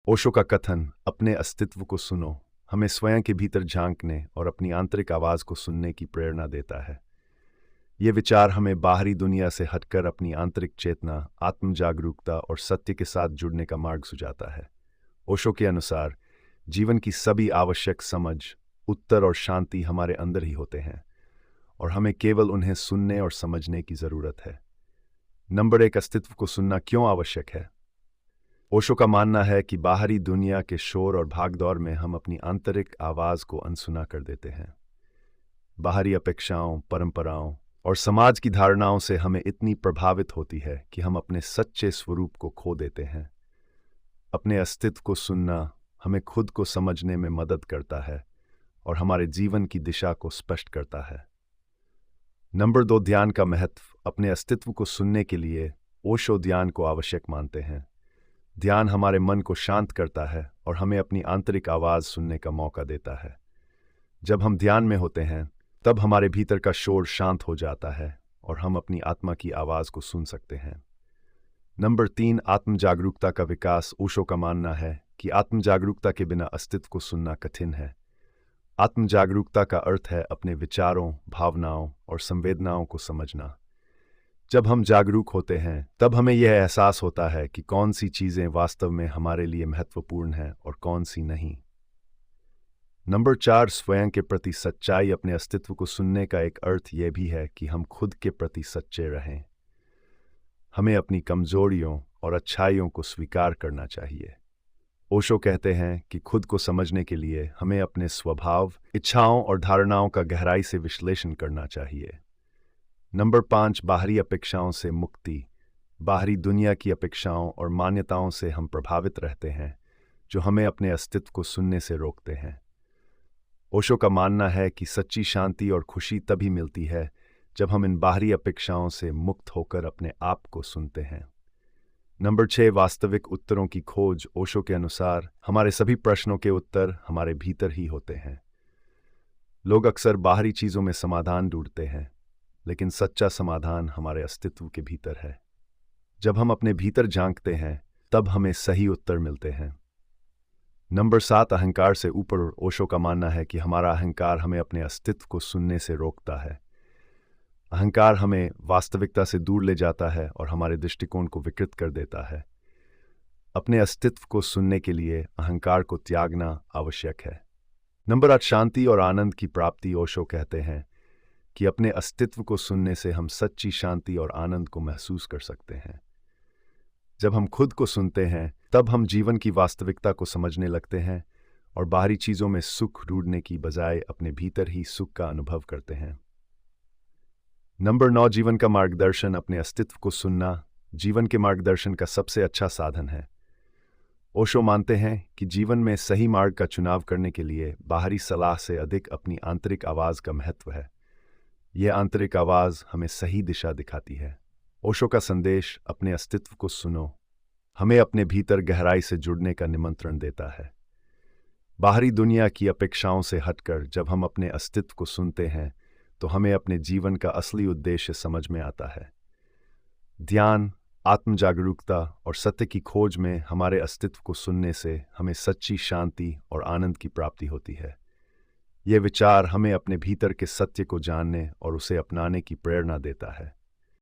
ओशो का कथन अपने अस्तित्व को सुनो हमें स्वयं के भीतर झांकने और अपनी आंतरिक आवाज को सुनने की प्रेरणा देता है। ये विचार हमें बाहरी दुनिया से हटकर अपनी आंतरिक चेतना, आत्म जागरूकता और सत्य के साथ जुड़ने का मार्ग सुझाता है। ओशो के अनुसार जीवन की सभी आवश्यक समझ, उत्तर और शांति हमारे अंदर ही होते हैं और हमें केवल उन्हें सुनने और समझने की जरूरत है। नंबर 1, अस्तित्व को सुनना क्यों आवश्यक है? ओशो का मानना है कि बाहरी दुनिया के शोर और भागदौड़ में हम अपनी आंतरिक आवाज को अनसुना कर देते हैं। बाहरी अपेक्षाओं, परंपराओं और समाज की धारणाओं से हमें इतनी प्रभावित होती है कि हम अपने सच्चे स्वरूप को खो देते हैं। अपने अस्तित्व को सुनना हमें खुद को समझने में मदद करता है और हमारे जीवन की दिशा को स्पष्ट करता है। नंबर 2, ध्यान का महत्व। अपने अस्तित्व को सुनने के लिए ओशो ध्यान को आवश्यक मानते हैं। ध्यान हमारे मन को शांत करता है और हमें अपनी आंतरिक आवाज सुनने का मौका देता है। जब हम ध्यान में होते हैं तब हमारे भीतर का शोर शांत हो जाता है और हम अपनी आत्मा की आवाज को सुन सकते हैं। नंबर 3, आत्म जागरूकता का विकास। ओशो का मानना है कि आत्म जागरूकता के बिना अस्तित्व को सुनना कठिन है। आत्म जागरूकता का अर्थ है अपने विचारों, भावनाओं और संवेदनाओं को समझना। जब हम जागरूक होते हैं तब हमें यह एहसास होता है कि कौन सी चीजें वास्तव में हमारे लिए महत्वपूर्ण हैं और कौन सी नहीं। नंबर 4, स्वयं के प्रति सच्चाई। अपने अस्तित्व को सुनने का एक अर्थ यह भी है कि हम खुद के प्रति सच्चे रहें। हमें अपनी कमजोरियों और अच्छाइयों को स्वीकार करना चाहिए। ओशो कहते हैं कि खुद को समझने के लिए हमें अपने स्वभाव, इच्छाओं और धारणाओं का गहराई से विश्लेषण करना चाहिए। नंबर 5, बाहरी अपेक्षाओं से मुक्ति। बाहरी दुनिया की अपेक्षाओं और मान्यताओं से हम प्रभावित रहते हैं जो हमें अपने अस्तित्व को सुनने से रोकते हैं। ओशो का मानना है कि सच्ची शांति और खुशी तभी मिलती है जब हम इन बाहरी अपेक्षाओं से मुक्त होकर अपने आप को सुनते हैं। नंबर 6, वास्तविक उत्तरों की खोज। ओशो के अनुसार हमारे सभी प्रश्नों के उत्तर हमारे भीतर ही होते हैं। लोग अक्सर बाहरी चीजों में समाधान ढूंढते हैं, लेकिन सच्चा समाधान हमारे अस्तित्व के भीतर है। जब हम अपने भीतर झांकते हैं तब हमें सही उत्तर मिलते हैं। नंबर 7, अहंकार से ऊपर। ओशो का मानना है कि हमारा अहंकार हमें अपने अस्तित्व को सुनने से रोकता है। अहंकार हमें वास्तविकता से दूर ले जाता है और हमारे दृष्टिकोण को विकृत कर देता है। अपने अस्तित्व को सुनने के लिए अहंकार को त्यागना आवश्यक है। नंबर 8, शांति और आनंद की प्राप्ति। ओशो कहते हैं कि अपने अस्तित्व को सुनने से हम सच्ची शांति और आनंद को महसूस कर सकते हैं। जब हम खुद को सुनते हैं तब हम जीवन की वास्तविकता को समझने लगते हैं और बाहरी चीजों में सुख ढूंढने की बजाय अपने भीतर ही सुख का अनुभव करते हैं। नंबर 9, जीवन का मार्गदर्शन। अपने अस्तित्व को सुनना जीवन के मार्गदर्शन का सबसे अच्छा साधन है। ओशो मानते हैं कि जीवन में सही मार्ग का चुनाव करने के लिए बाहरी सलाह से अधिक अपनी आंतरिक आवाज का महत्व है। यह आंतरिक आवाज हमें सही दिशा दिखाती है। ओशो का संदेश अपने अस्तित्व को सुनो हमें अपने भीतर गहराई से जुड़ने का निमंत्रण देता है। बाहरी दुनिया की अपेक्षाओं से हटकर जब हम अपने अस्तित्व को सुनते हैं तो हमें अपने जीवन का असली उद्देश्य समझ में आता है। ध्यान, आत्म जागरूकता और सत्य की खोज में हमारे अस्तित्व को सुनने से हमें सच्ची शांति और आनंद की प्राप्ति होती है। ये विचार हमें अपने भीतर के सत्य को जानने और उसे अपनाने की प्रेरणा देता है।